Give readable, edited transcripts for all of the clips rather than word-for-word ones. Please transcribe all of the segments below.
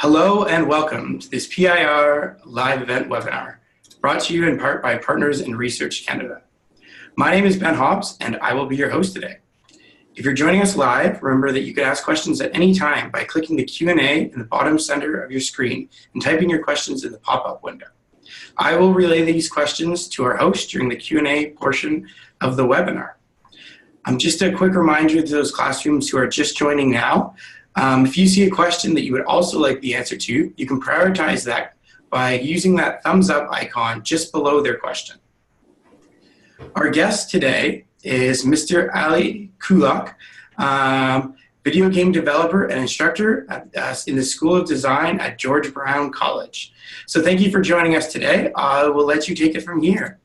Hello and welcome to this PIR live event webinar, brought to you in part by Partners in Research Canada. My name is Ben Hobbs and I will be your host today. If you're joining us live, remember that you can ask questions at any time by clicking the Q&A in the bottom center of your screen and typing your questions in the pop-up window. I will relay these questions to our host during the Q&A portion of the webinar. Just a quick reminder to those classrooms who are just joining now, if you see a question that you would also like the answer to, you can prioritize that by using that thumbs up icon just below their question. Our guest today is Mr. Ali Kokulu, video game developer and instructor in the School of Design at George Brown College. So thank you for joining us today. I will let you take it from here.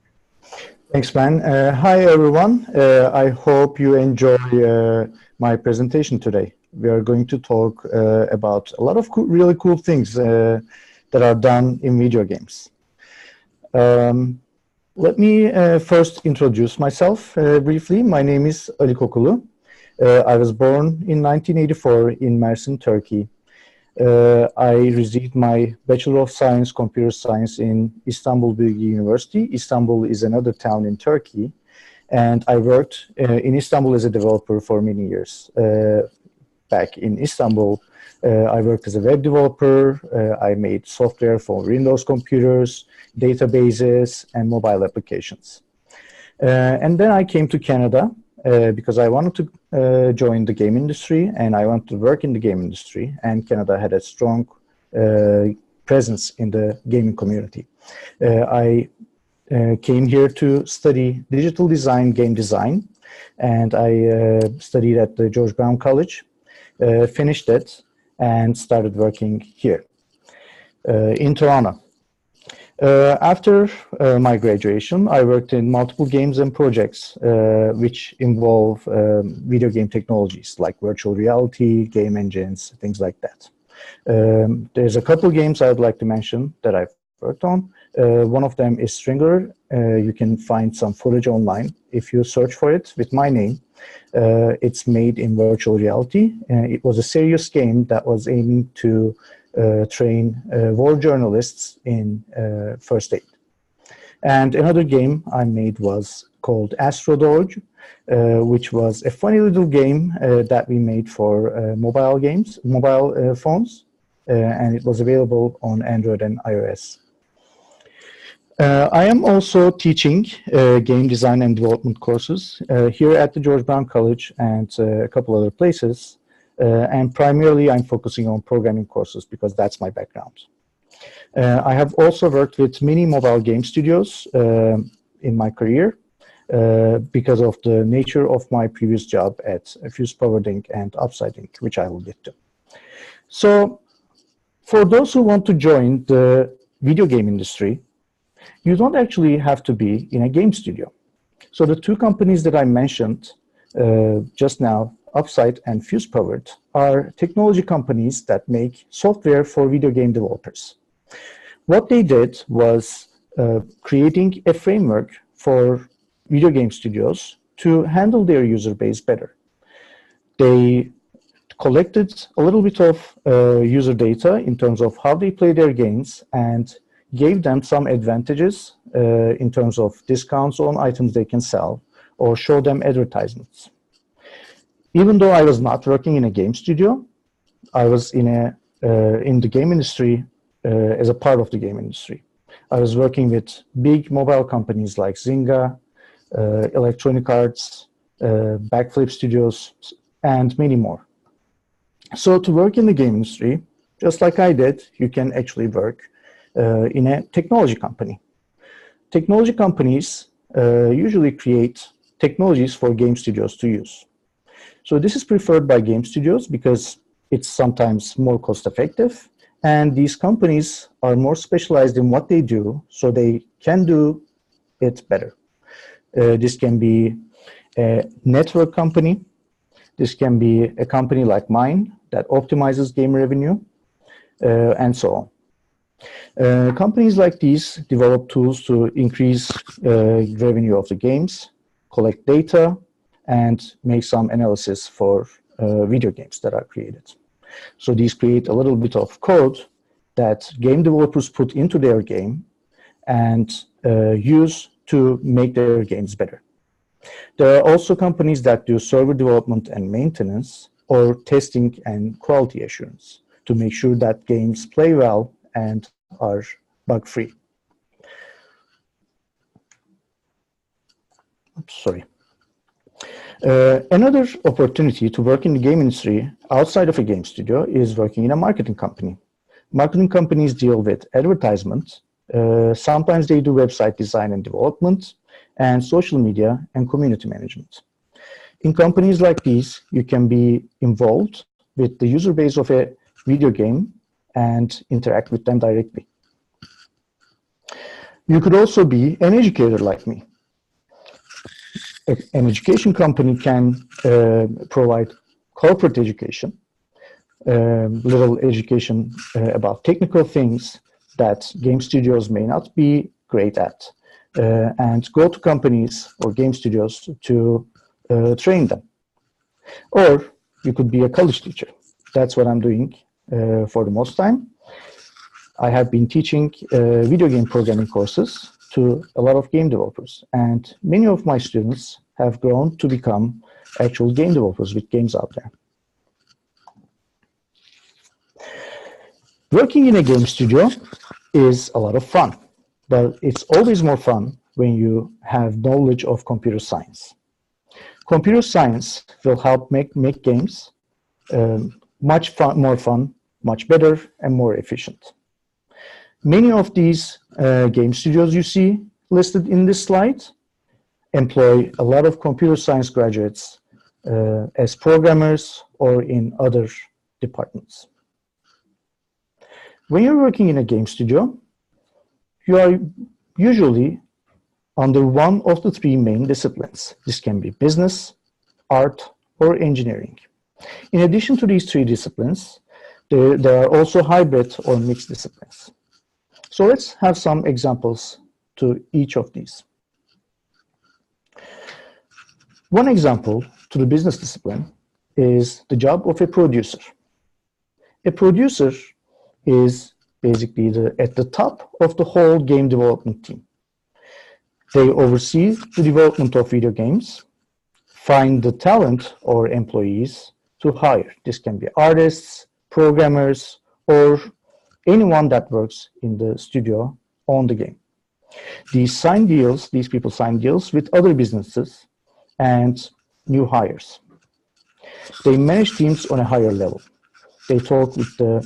Thanks, man. Hi, everyone. I hope you enjoy my presentation today. We are going to talk about a lot of really cool things that are done in video games. Let me first introduce myself briefly. My name is Ali Kokulu. I was born in 1984 in Mersin, Turkey. I received my Bachelor of Science, Computer Science in Istanbul Bilgi University. Istanbul is another town in Turkey. And I worked in Istanbul as a developer for many years. Back in Istanbul, I worked as a web developer. I made software for Windows computers, databases, and mobile applications. And then I came to Canada because I wanted to join the game industry and I wanted to work in the game industry. And Canada had a strong presence in the gaming community. I came here to study digital design, game design, and I studied at the George Brown College. Finished it and started working here in Toronto. After my graduation, I worked in multiple games and projects which involve video game technologies like virtual reality, game engines, things like that. There's a couple of games I would like to mention that I've worked on. One of them is Stringer. You can find some footage online if you search for it with my name. It's made in virtual reality. It was a serious game that was aiming to train war journalists in first aid. And another game I made was called Astro Dodge, which was a funny little game that we made for mobile phones, and it was available on Android and iOS. I am also teaching game design and development courses here at the George Brown College and a couple other places. And primarily I'm focusing on programming courses because that's my background. I have also worked with many mobile game studios in my career because of the nature of my previous job at Fuse PowerDink and Upside Inc., which I will get to. So for those who want to join the video game industry, you don't actually have to be in a game studio. So the two companies that I mentioned just now, Upside and Fuse Powered, are technology companies that make software for video game developers. What they did was creating a framework for video game studios to handle their user base better. They collected a little bit of user data in terms of how they play their games and gave them some advantages in terms of discounts on items they can sell or show them advertisements. Even though I was not working in a game studio, I was in the game industry as a part of the game industry. I was working with big mobile companies like Zynga, Electronic Arts, Backflip Studios, and many more. So to work in the game industry, just like I did, you can actually work in a technology company. Technology companies usually create technologies for game studios to use. So this is preferred by game studios because it's sometimes more cost effective, and these companies are more specialized in what they do, so they can do it better. This can be a network company. This can be a company like mine that optimizes game revenue, and so on. Companies like these develop tools to increase revenue of the games, collect data, and make some analysis for video games that are created. So these create a little bit of code that game developers put into their game and use to make their games better. There are also companies that do server development and maintenance, or testing and quality assurance, to make sure that games play well and are bug-free. Sorry. Another opportunity to work in the game industry outside of a game studio is working in a marketing company. Marketing companies deal with advertisement. Sometimes they do website design and development, and social media and community management. In companies like these, you can be involved with the user base of a video game and interact with them directly. You could also be an educator like me. An education company can provide corporate education, little education about technical things that game studios may not be great at, and go to companies or game studios to train them. Or you could be a college teacher. That's what I'm doing for the most time. I have been teaching video game programming courses to a lot of game developers, and many of my students have grown to become actual game developers with games out there. Working in a game studio is a lot of fun, but it's always more fun when you have knowledge of computer science. Computer science will help make games more fun, much better, and more efficient. Many of these game studios you see listed in this slide employ a lot of computer science graduates as programmers or in other departments. When you're working in a game studio, you are usually under one of the three main disciplines. This can be business, art, or engineering. In addition to these three disciplines, there are also hybrid or mixed disciplines. So let's have some examples to each of these. One example to the business discipline is the job of a producer. A producer is basically at the top of the whole game development team. They oversee the development of video games, find the talent or employees to hire. This can be artists, programmers, or anyone that works in the studio on the game. These people sign deals with other businesses and new hires. They manage teams on a higher level. They talk with the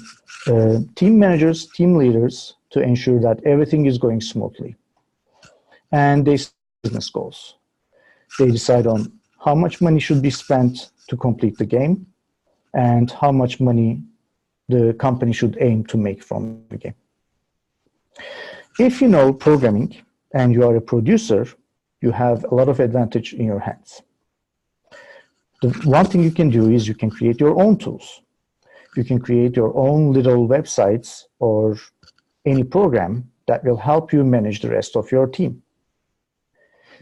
team managers, team leaders to ensure that everything is going smoothly. And they set business goals. They decide on how much money should be spent to complete the game and how much money the company should aim to make from the game. If you know programming and you are a producer, you have a lot of advantage in your hands. The one thing you can do is you can create your own tools. You can create your own little websites or any program that will help you manage the rest of your team.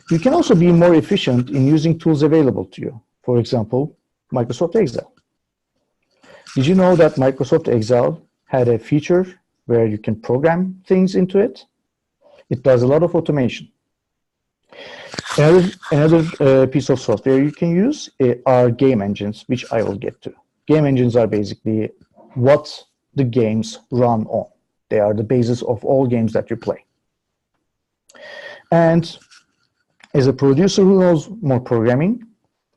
You can also be more efficient in using tools available to you. For example, Microsoft Excel. Did you know that Microsoft Excel had a feature where you can program things into it? It does a lot of automation. Another piece of software you can use are game engines, which I will get to. Game engines are basically what the games run on. They are the basis of all games that you play. And as a producer who knows more programming,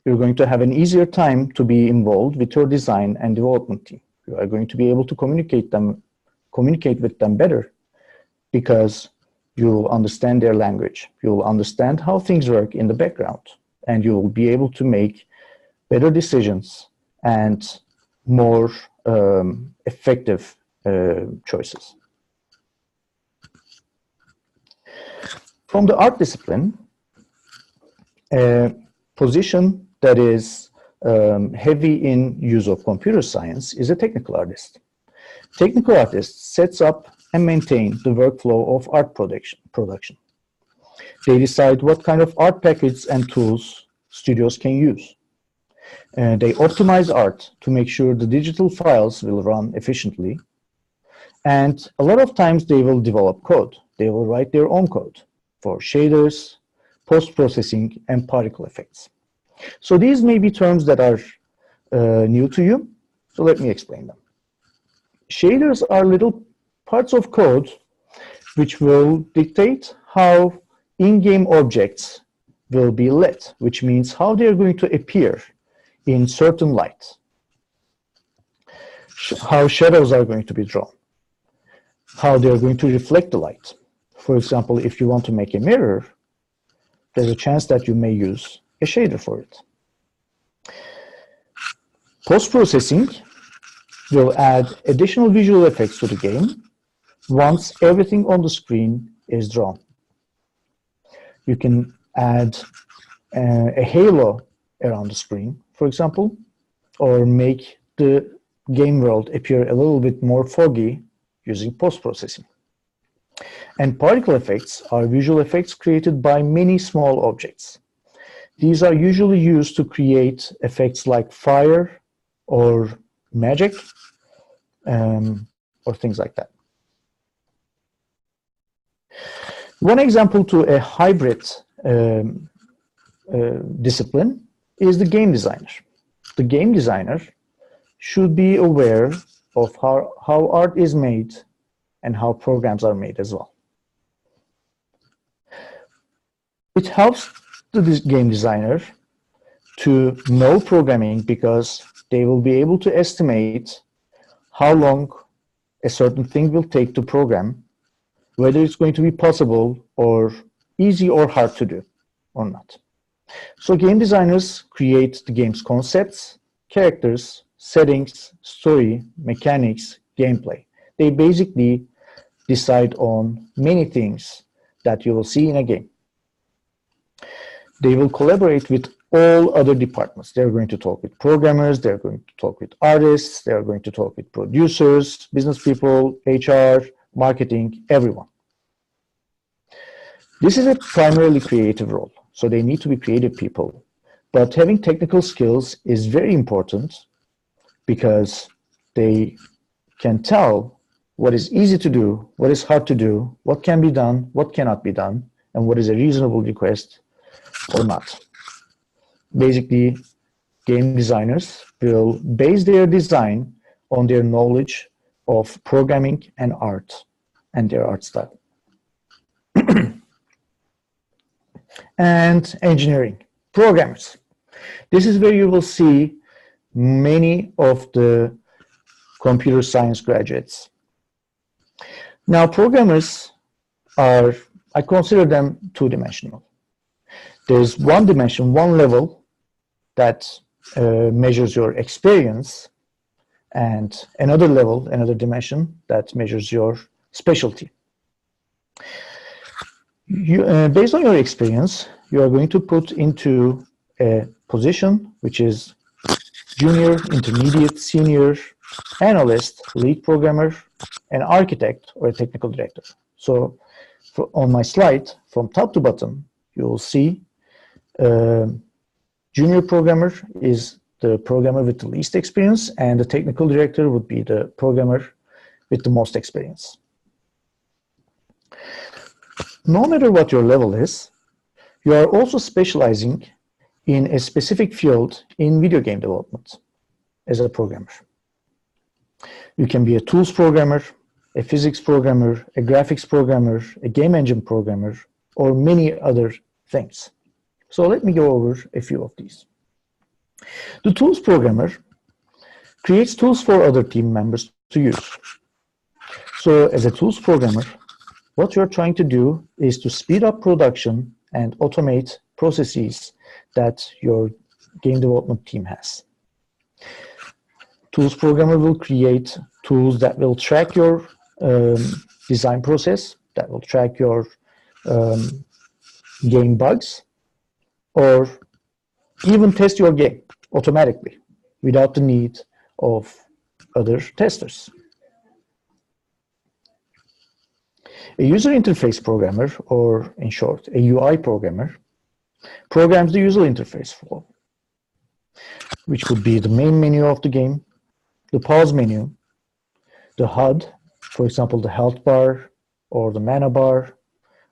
you're going to have an easier time to be involved with your design and development team. You are going to be able to communicate with them better because you will understand their language. You will understand how things work in the background, and you will be able to make better decisions and more effective choices. From the art discipline, a position that is heavy in use of computer science is a technical artist. Technical artist sets up and maintain the workflow of art production. They decide what kind of art packages and tools studios can use. They optimize art to make sure the digital files will run efficiently. And a lot of times they will develop code. They will write their own code for shaders, post-processing, and particle effects. So these may be terms that are new to you. So let me explain them. Shaders are little parts of code which will dictate how in-game objects will be lit, which means how they are going to appear in certain light, how shadows are going to be drawn, how they are going to reflect the light. For example, if you want to make a mirror, there's a chance that you may use a shader for it. Post-processing will add additional visual effects to the game once everything on the screen is drawn. You can add a halo around the screen, for example, or make the game world appear a little bit more foggy using post-processing. And particle effects are visual effects created by many small objects. These are usually used to create effects like fire or magic, or things like that. One example to a hybrid discipline is the game designer. The game designer should be aware of how art is made and how programs are made as well. It helps the game designer to know programming because they will be able to estimate how long a certain thing will take to program, whether it's going to be possible or easy or hard to do or not. So game designers create the game's concepts, characters, settings, story, mechanics, gameplay. They basically decide on many things that you will see in a game. They will collaborate with all other departments. They're going to talk with programmers, they're going to talk with artists, they're going to talk with producers, business people, HR, marketing, everyone. This is a primarily creative role, so they need to be creative people. But having technical skills is very important because they can tell what is easy to do, what is hard to do, what can be done, what cannot be done, and what is a reasonable request or not. Basically, game designers will base their design on their knowledge of programming and art and their art style. And engineering, programmers. This is where you will see many of the computer science graduates. Now, programmers are, I consider them two-dimensional. There's one dimension, one level that measures your experience, and another level, another dimension that measures your specialty. Based on your experience, you are going to put into a position which is junior, intermediate, senior, analyst, lead programmer, an architect, or a technical director. So on my slide, from top to bottom, you will see junior programmer is the programmer with the least experience, and the technical director would be the programmer with the most experience. No matter what your level is, you are also specializing in a specific field in video game development as a programmer. You can be a tools programmer, a physics programmer, a graphics programmer, a game engine programmer, or many other things. So let me go over a few of these. The tools programmer creates tools for other team members to use. So as a tools programmer, what you're trying to do is to speed up production and automate processes that your game development team has. Tools programmer will create tools that will track your design process, that will track your game bugs, or even test your game automatically without the need of other testers. A user interface programmer, or in short, a UI programmer, programs the user interface flow. which could be the main menu of the game, the pause menu, the HUD, for example, the health bar or the mana bar,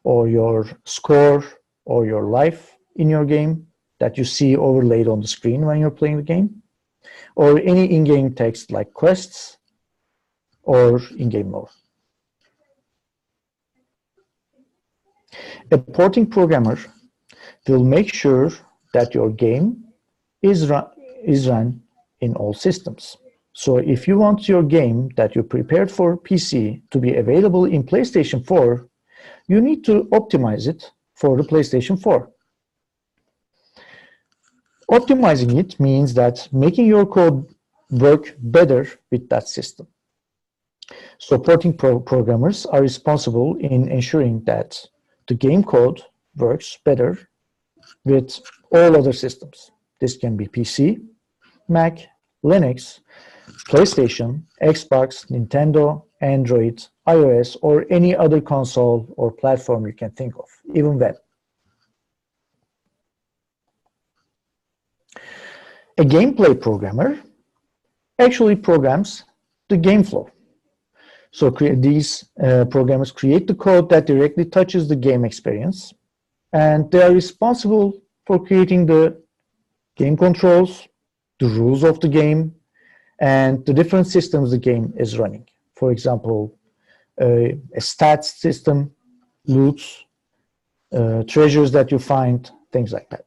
or your score or your life in your game that you see overlaid on the screen when you're playing the game, or any in-game text like quests or in-game lore. A porting programmer will make sure that your game is run in all systems. So if you want your game that you prepared for PC to be available in PlayStation 4, you need to optimize it for the PlayStation 4. Optimizing it means that making your code work better with that system. So porting programmers are responsible in ensuring that the game code works better with all other systems. This can be PC, Mac, Linux, PlayStation, Xbox, Nintendo, Android, iOS, or any other console or platform you can think of, even web. A gameplay programmer actually programs the game flow. So these programmers create the code that directly touches the game experience, and they are responsible for creating the game controls, the rules of the game, and the different systems the game is running. For example, a stats system, loots, treasures that you find, things like that.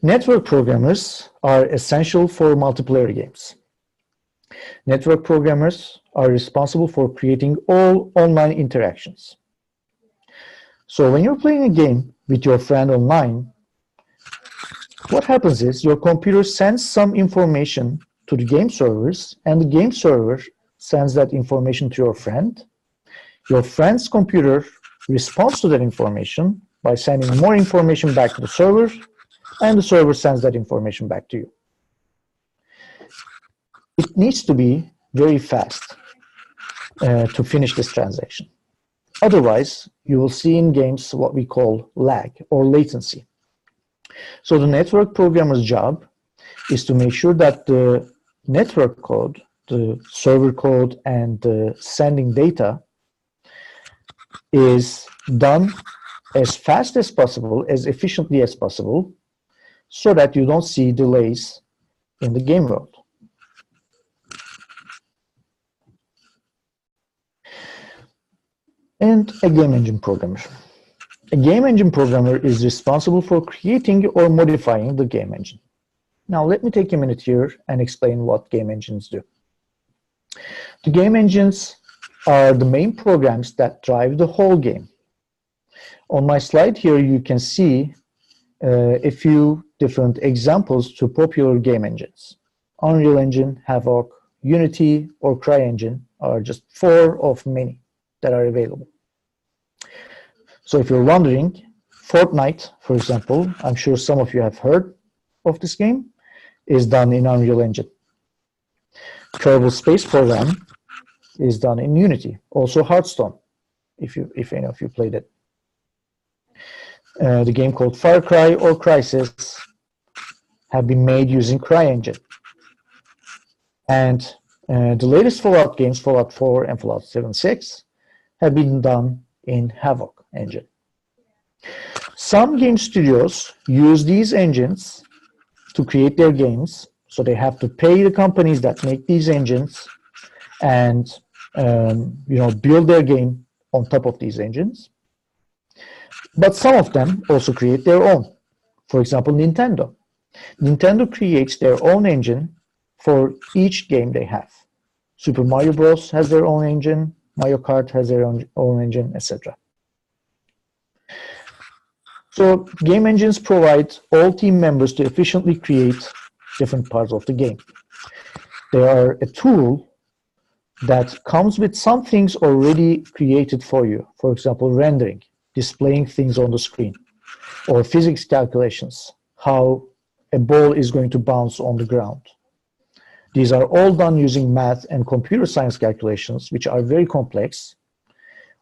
Network programmers are essential for multiplayer games. Network programmers are responsible for creating all online interactions. So when you're playing a game with your friend online, what happens is your computer sends some information to the game servers, and the game server sends that information to your friend. Your friend's computer responds to that information by sending more information back to the server, and the server sends that information back to you. It needs to be very fast to finish this transaction. Otherwise, you will see in games what we call lag or latency. So the network programmer's job is to make sure that the network code, the server code, and the sending data is done as fast as possible, as efficiently as possible, so that you don't see delays in the game world. And a game engine programmer. A game engine programmer is responsible for creating or modifying the game engine. Now let me take a minute here and explain what game engines do. The game engines are the main programs that drive the whole game. On my slide here you can see a few different examples to popular game engines. Unreal Engine, Havoc, Unity, or CryEngine are just 4 of many that are available. So if you're wondering, Fortnite, for example, I'm sure some of you have heard of this game, is done in Unreal Engine. Kerbal Space Program is done in Unity. Also Hearthstone, if any of you played it. The game called Far Cry or Crysis have been made using CryEngine. And the latest Fallout games, Fallout 4 and Fallout 76, have been done in Havoc engine. Some game studios use these engines to create their games, so they have to pay the companies that make these engines and build their game on top of these engines. But some of them also create their own. For example, Nintendo. Nintendo creates their own engine for each game they have. Super Mario Bros. Has their own engine, Mario Kart has their own engine, etc. So game engines provide all team members to efficiently create different parts of the game. They are a tool that comes with some things already created for you. For example, rendering, displaying things on the screen, or physics calculations, how a ball is going to bounce on the ground. These are all done using math and computer science calculations, which are very complex,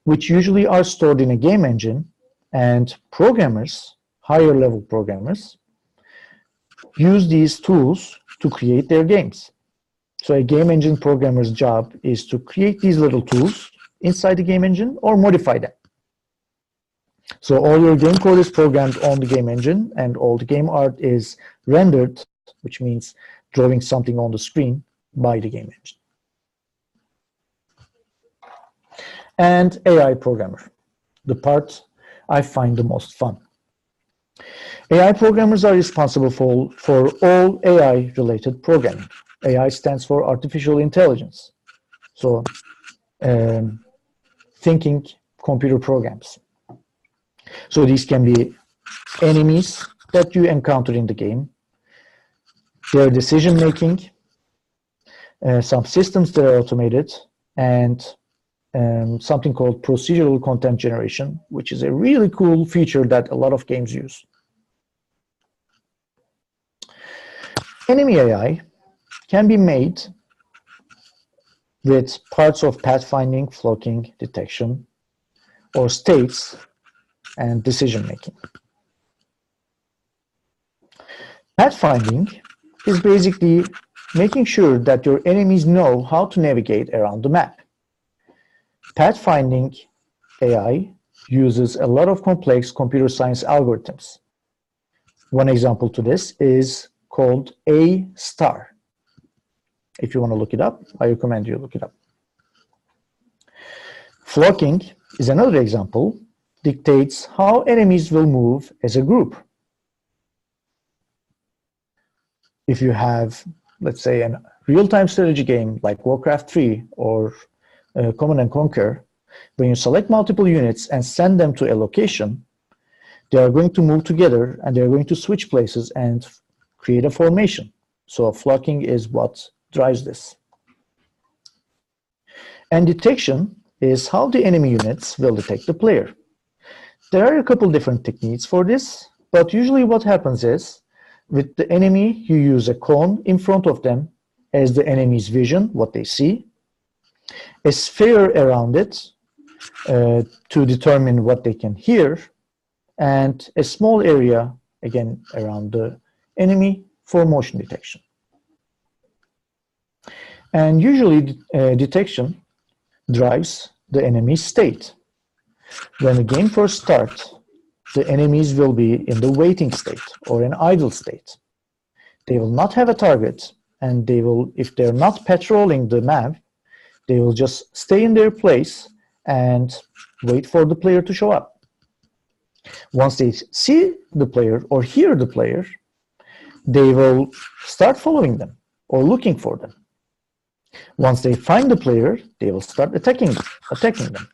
which usually are stored in a game engine, and programmers higher level programmers, use these tools to create their games. So a game engine programmer's job is to create these little tools inside the game engine or modify them. So all your game code is programmed on the game engine, and all the game art is rendered, which means drawing something on the screen, by the game engine. And AI programmer, the part I find the most fun. AI programmers are responsible for all AI-related programming. AI stands for artificial intelligence. So thinking computer programs. So these can be enemies that you encounter in the game, their decision making, some systems that are automated, and something called procedural content generation, which is a really cool feature that a lot of games use. Enemy AI can be made with parts of pathfinding, flocking, detection, or states and decision making. Pathfinding is basically making sure that your enemies know how to navigate around the map. Pathfinding AI uses a lot of complex computer science algorithms. One example to this is called A star. If you want to look it up, I recommend you look it up. Flocking is another example, dictates how enemies will move as a group. If you have, let's say, a real-time strategy game like Warcraft 3 or Command and Conquer, when you select multiple units and send them to a location, they are going to move together and they're going to switch places and create a formation. So flocking is what drives this. And detection is how the enemy units will detect the player. There are a couple different techniques for this, but usually what happens is, with the enemy, you use a cone in front of them as the enemy's vision, what they see, a sphere around it to determine what they can hear, and a small area, again, around the enemy for motion detection. And usually detection drives the enemy's state. When the game first starts, the enemies will be in the waiting state or an idle state. They will not have a target, and they will, if they're not patrolling the map, they will just stay in their place and wait for the player to show up. Once they see the player or hear the player, they will start following them or looking for them. Once they find the player, they will start attacking them.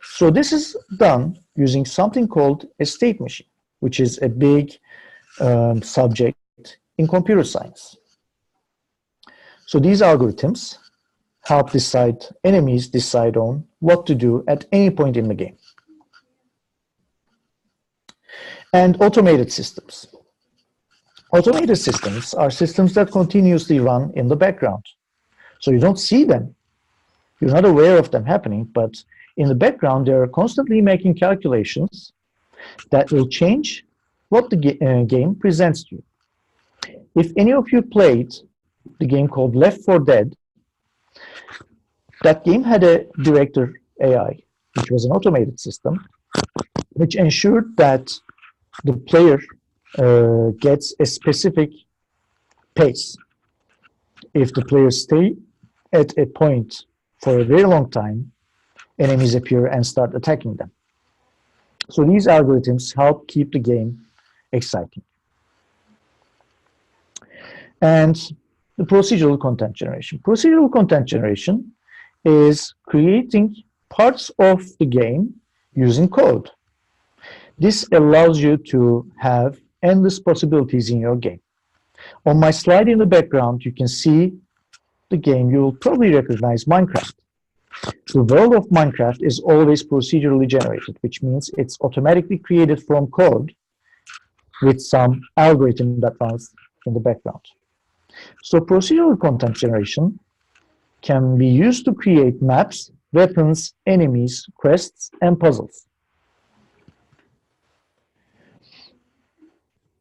So this is done using something called a state machine, which is a big subject in computer science. So these algorithms help enemies decide on what to do at any point in the game. And automated systems. Automated systems are systems that continuously run in the background. So you don't see them. You're not aware of them happening, but in the background, they're constantly making calculations that will change what the game presents to you. If any of you played the game called Left 4 Dead, that game had a director AI, which was an automated system, which ensured that the player gets a specific pace. If the players stay at a point for a very long time, enemies appear and start attacking them. So these algorithms help keep the game exciting. And the procedural content generation. Procedural content generation is creating parts of the game using code. This allows you to have endless possibilities in your game. On my slide in the background, you can see the game. You will probably recognize Minecraft. The world of Minecraft is always procedurally generated, which means it's automatically created from code with some algorithm that runs in the background. So procedural content generation can be used to create maps, weapons, enemies, quests, and puzzles.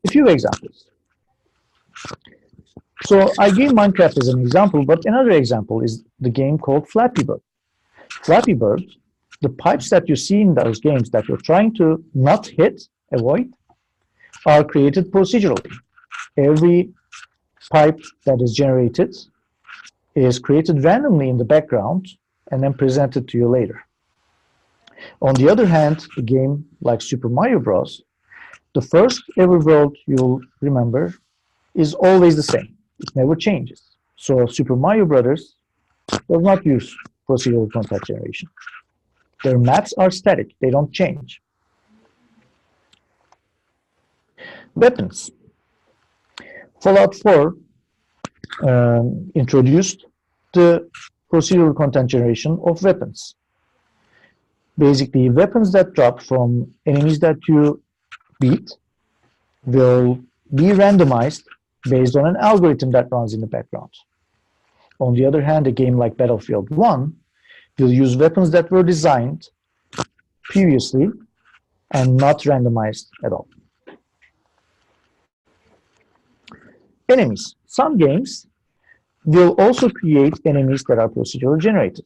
A few examples. So I gave Minecraft as an example, but another example is the game called Flappy Bird. Flappy Bird, the pipes that you see in those games that you're trying to not hit, avoid, are created procedurally. Every pipe that is generated is created randomly in the background and then presented to you later. On the other hand, a game like Super Mario Bros., the first ever world you'll remember is always the same. It never changes. So Super Mario Brothers does not use procedural content generation. Their maps are static. They don't change. Weapons. Fallout 4 introduced the procedural content generation of weapons. Basically, weapons that drop from enemies that you beat will be randomized based on an algorithm that runs in the background. On the other hand, a game like Battlefield 1 will use weapons that were designed previously and not randomized at all. Enemies. Some games will also create enemies that are procedurally generated.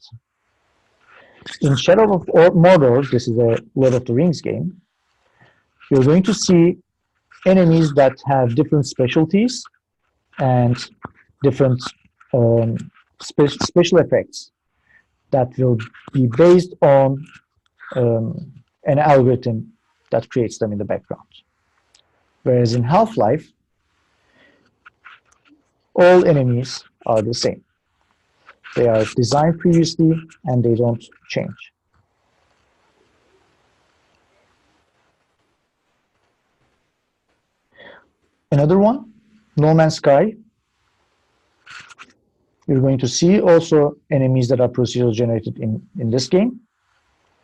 In Shadow of Mordor, this is a Lord of the Rings game, you're going to see enemies that have different specialties and different special effects that will be based on an algorithm that creates them in the background. Whereas in Half-Life, all enemies are the same. They are designed previously and they don't change. Another one, No Man's Sky. You're going to see also enemies that are procedurally generated in this game.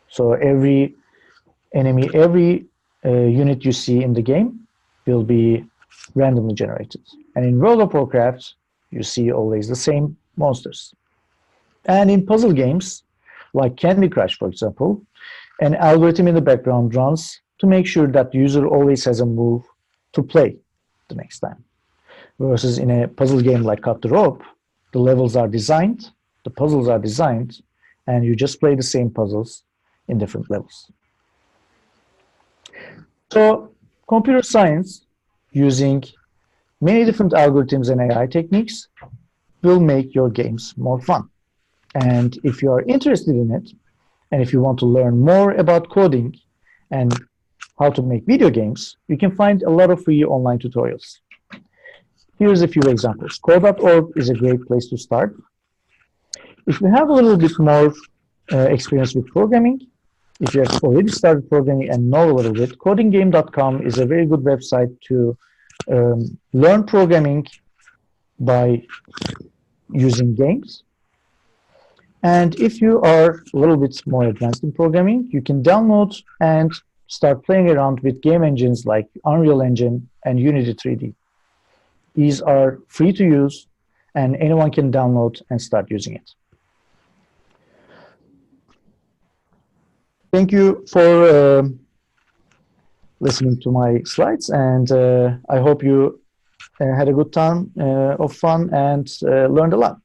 So every enemy, every unit you see in the game will be randomly generated. And in World of Warcraft, you see always the same monsters. And in puzzle games, like Candy Crush, for example, an algorithm in the background runs to make sure that the user always has a move to play the next time. Versus in a puzzle game like Cut the Rope, the levels are designed, the puzzles are designed, and you just play the same puzzles in different levels. So computer science, using many different algorithms and AI techniques, will make your games more fun. And if you are interested in it, and if you want to learn more about coding and how to make video games, you can find a lot of free online tutorials. Here's a few examples. Code.org is a great place to start. If you have a little bit more experience with programming, if you have already started programming and know a little bit, codinggame.com is a very good website to learn programming by using games. And if you are a little bit more advanced in programming, you can download and start playing around with game engines like Unreal Engine and Unity 3D. These are free to use, and anyone can download and start using it. Thank you for listening to my slides, and I hope you had a good time of fun and learned a lot.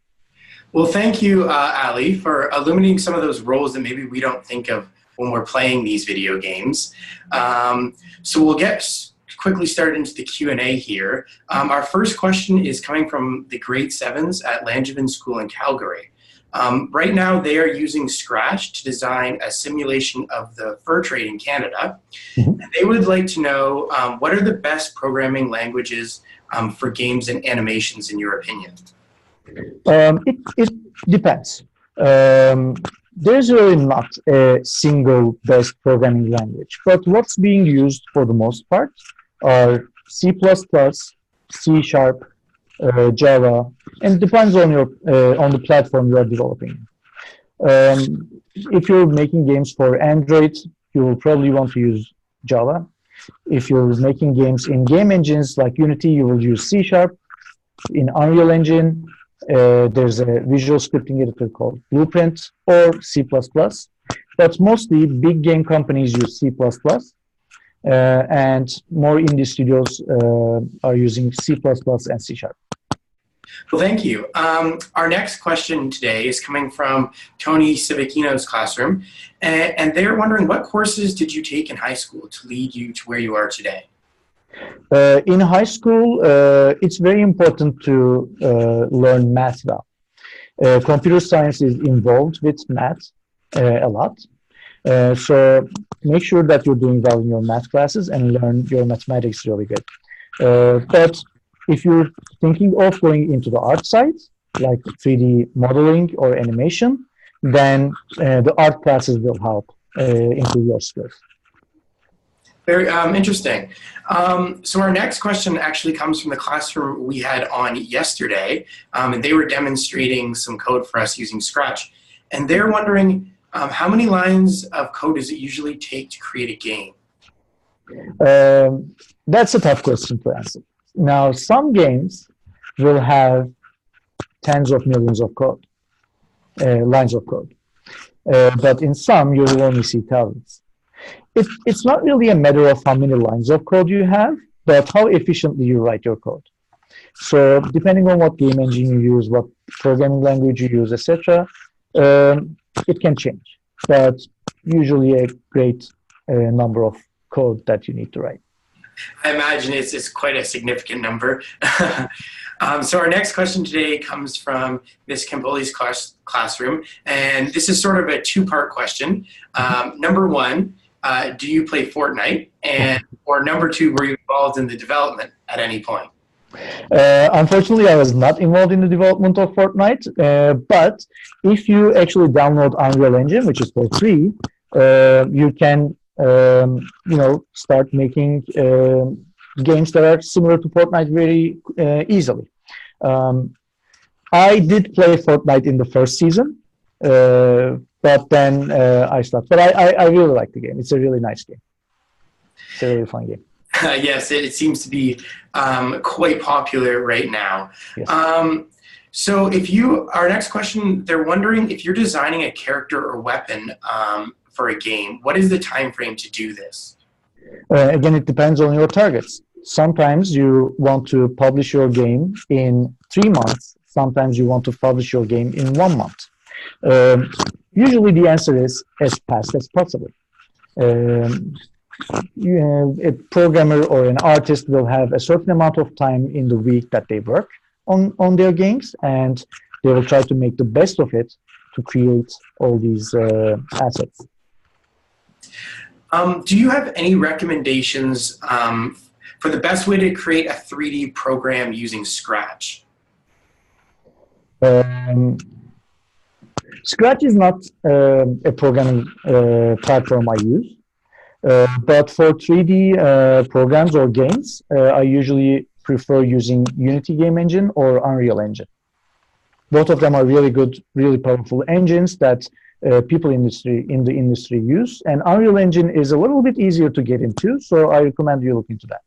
Well, thank you, Ali, for illuminating some of those roles that maybe we don't think of when we're playing these video games. So we'll get quickly started into the Q&A here. Our first question is coming from the grade 7s at Langevin School in Calgary. Right now, they are using Scratch to design a simulation of the fur trade in Canada. Mm-hmm. And they would like to know, what are the best programming languages for games and animations, in your opinion? It depends. There's really not a single best programming language, but what's being used for the most part are C++, C#, Java, and it depends on your on the platform you are developing. If you're making games for Android, you will probably want to use Java. If you're making games in game engines like Unity, you will use C#. In Unreal Engine, there's a visual scripting editor called Blueprint or C++, but mostly big game companies use C++, and more indie studios are using C++ and C#. Well, thank you. Our next question today is coming from Tony Civicino's classroom, and they're wondering, what courses did you take in high school to lead you to where you are today? In high school, it's very important to learn math well. Computer science is involved with math a lot. So make sure that you're doing well in your math classes and learn your mathematics really good. But if you're thinking of going into the art side, like 3D modeling or animation, then the art classes will help improve your skills. Very interesting. So our next question actually comes from the classroom we had on yesterday, and they were demonstrating some code for us using Scratch. And they're wondering, how many lines of code does it usually take to create a game? That's a tough question to answer. Now, some games will have tens of millions of code, lines of code. But in some, you will only see thousands. It's not really a matter of how many lines of code you have, but how efficiently you write your code. So depending on what game engine you use, what programming language you use, etc., it can change. But usually a great number of code that you need to write. I imagine it's quite a significant number. So our next question today comes from Ms. Campoli's classroom, and this is sort of a two-part question. Number one, do you play Fortnite? Or number two, were you involved in the development at any point? Unfortunately, I was not involved in the development of Fortnite, but if you actually download Unreal Engine, which is for free, you can start making games that are similar to Fortnite very easily. I did play Fortnite in the first season, but then I stopped. But I really like the game. It's a really nice game. It's a really fun game. Yes, it seems to be quite popular right now. Yes. So our next question, they're wondering if you're designing a character or weapon for a game, what is the time frame to do this? Again, it depends on your targets. Sometimes you want to publish your game in 3 months. Sometimes you want to publish your game in 1 month. Usually the answer is as fast as possible. A programmer or an artist will have a certain amount of time in the week that they work on their games, and they will try to make the best of it to create all these assets. Do you have any recommendations for the best way to create a 3D program using Scratch? Scratch is not a programming platform I use, but for 3D programs or games, I usually prefer using Unity Game Engine or Unreal Engine. Both of them are really good, really powerful engines that people in the industry use, and Unreal Engine is a little bit easier to get into, so I recommend you look into that.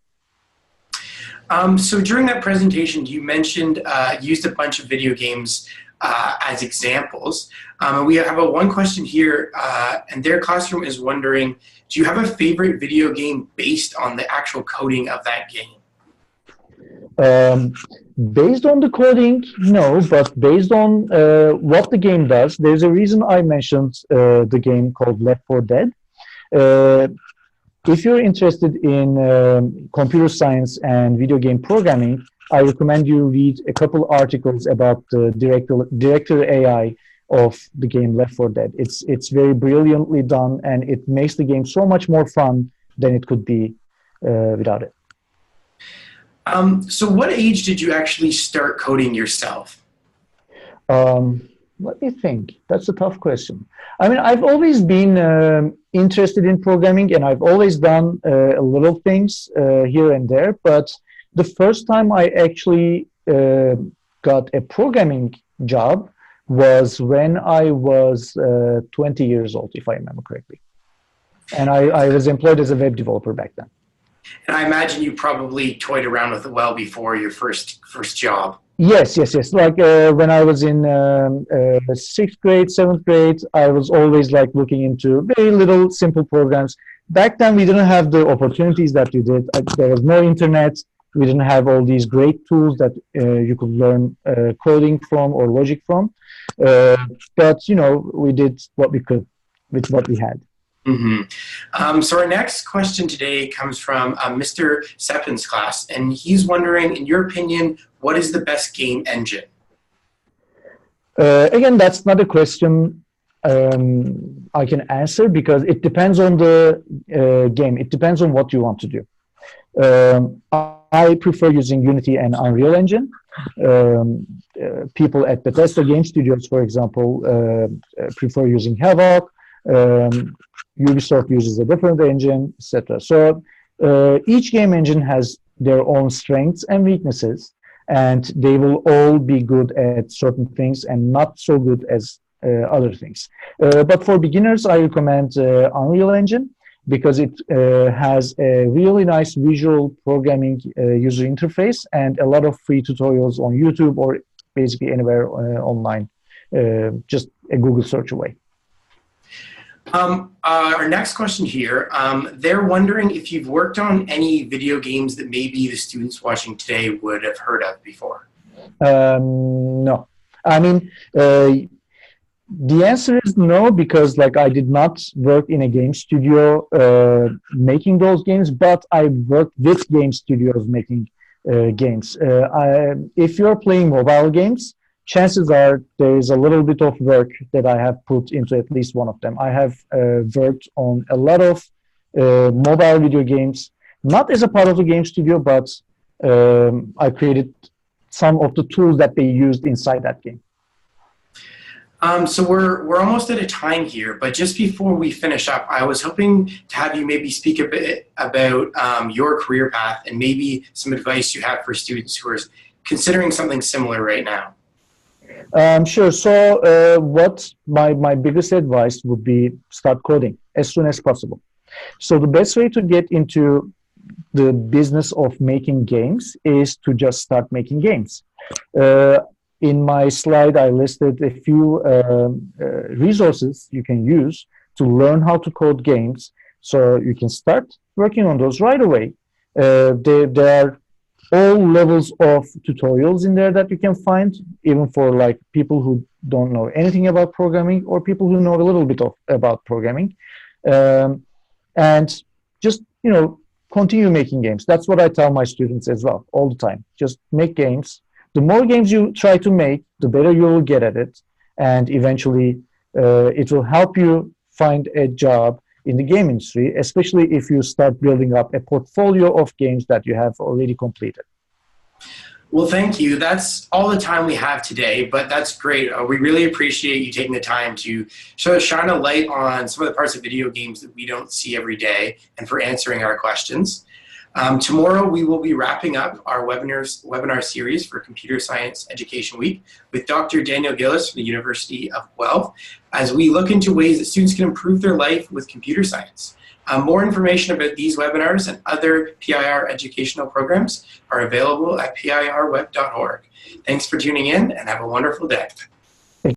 So during that presentation, you mentioned used a bunch of video games as examples. We have one question here, and their classroom is wondering, do you have a favorite video game based on the actual coding of that game? Based on the coding, no, but based on what the game does, there's a reason I mentioned the game called Left 4 Dead. If you're interested in computer science and video game programming, I recommend you read a couple articles about the director AI of the game Left 4 Dead. It's very brilliantly done, and it makes the game so much more fun than it could be without it. So what age did you actually start coding yourself? Let me think. That's a tough question. I mean, I've always been interested in programming, and I've always done little things here and there, but the first time I actually got a programming job was when I was 20 years old, if I remember correctly. And I was employed as a web developer back then. And I imagine you probably toyed around with it well before your first job. Yes, yes, yes. Like when I was in sixth grade, seventh grade, I was always like looking into very little simple programs. Back then, we didn't have the opportunities that we did. There was no internet. We didn't have all these great tools that you could learn coding from or logic from. Uh, but you know, we did what we could with what we had. So our next question today comes from Mr. Seppin's class, and he's wondering, in your opinion, what is the best game engine? Again, that's not a question I can answer because it depends on the game. It depends on what you want to do. I prefer using Unity and Unreal Engine. People at Bethesda Game Studios, for example, prefer using Havoc. Ubisoft uses a different engine, etc. So each game engine has their own strengths and weaknesses, and they will all be good at certain things and not so good as other things. But for beginners, I recommend Unreal Engine because it has a really nice visual programming user interface and a lot of free tutorials on YouTube or basically anywhere online, just a Google search away. Our next question here, they're wondering if you've worked on any video games that maybe the students watching today would have heard of before. No. I mean, the answer is no, because like I did not work in a game studio making those games, but I worked with game studios making games. If you're playing mobile games, chances are there is a little bit of work that I have put into at least one of them. I have worked on a lot of mobile video games, not as a part of the game studio, but I created some of the tools that they used inside that game. So we're almost at a time here, but just before we finish up, I was hoping to have you maybe speak a bit about your career path and maybe some advice you have for students who are considering something similar right now. Sure. So what my biggest advice would be start coding as soon as possible. So the best way to get into the business of making games is to just start making games. In my slide, I listed a few resources you can use to learn how to code games. So you can start working on those right away. There are all levels of tutorials in there that you can find, even for like people who don't know anything about programming or people who know a little bit about programming. And just, you know, continue making games. That's what I tell my students as well, all the time. Just make games. The more games you try to make, the better you will get at it. And eventually, it will help you find a job in the game industry, especially if you start building up a portfolio of games that you have already completed. Well, thank you. That's all the time we have today, but that's great. We really appreciate you taking the time to shine a light on some of the parts of video games that we don't see every day and for answering our questions. Tomorrow, we will be wrapping up our webinar series for Computer Science Education Week with Dr. Daniel Gillis from the University of Guelph as we look into ways that students can improve their life with computer science. More information about these webinars and other PIR educational programs are available at pirweb.org. Thanks for tuning in and have a wonderful day.